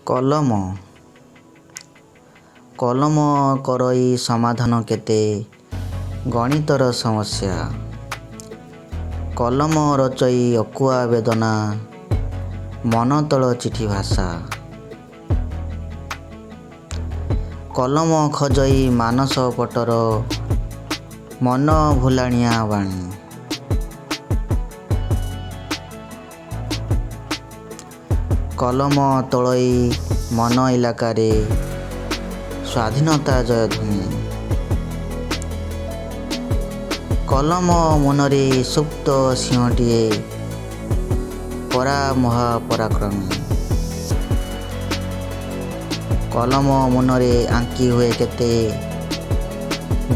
କଲମ କଲମ କରଇ ସମାଧାନ କେତେ ଗଣିତର ସମସ୍ୟା। କଲମ ରଚଇ ଅକୁଆ ବେଦନା ମନତଳ ଚିଠି ଭାଷା। କଲମ ଖଜଇ ମାନସ ପଟର ମନ ଭୁଲାଣିଆ ବାଣୀ। କଲମ ତଳଇ ମନ ଇଲାକାରେ ସ୍ୱାଧୀନତା ଜୟଧ୍ୱନି। କଲମ ମନରେ ସୁପ୍ତ ସିଂହଟିଏ ପରା ମହାପରାକ୍ରମୀ। କଲମ ମନରେ ଆଙ୍କି ହୁଏ କେତେ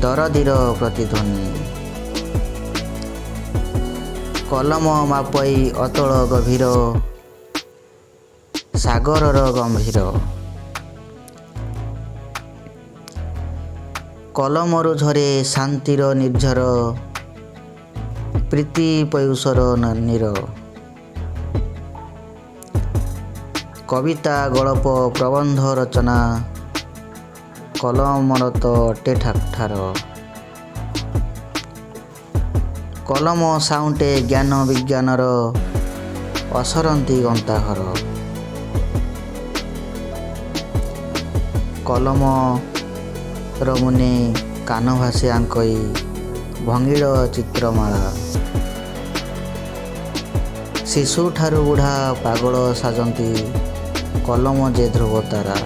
ଦରଦୀର ପ୍ରତିଧ୍ୱନି। କଲମ ମାପଇ ଅତଳ ଗଭୀର ସାଗରର ଗମ୍ଭୀର। କଲମରୁ ଝରେ ଶାନ୍ତିର ନିର୍ଝର ପ୍ରୀତି ପୟୁଷର ନୀର। କବିତା ଗଳ୍ପ ପ୍ରବନ୍ଧ ରଚନା କଲମର ତ ଅଟେ ଠାର। କଲମ ସାଉଁଟେ ଜ୍ଞାନ ବିଜ୍ଞାନର ଅସରନ୍ତି ଗନ୍ତାଘର। କଲମର ମୁନେ କାନଭାସେ ଆଙ୍କଇ ଭଙ୍ଗିଳ ଚିତ୍ରମାଳା। ଶିଶୁଠାରୁ ବୁଢ଼ା ପାଗଳ ସାଜନ୍ତି କଲମ ଯେ ଧ୍ରୁବତାରା।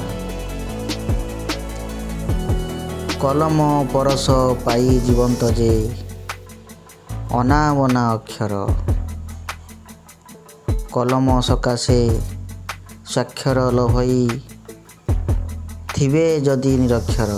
କଲମ ପରଶ ପାଇ ଜୀବନ୍ତ ଯେ ଅନାବନା ଅକ୍ଷର। କଲମ ସକାଶେ ସ୍ୱାକ୍ଷର ଲୋଭଇ ଥିବେ ଯଦି ନିରକ୍ଷର।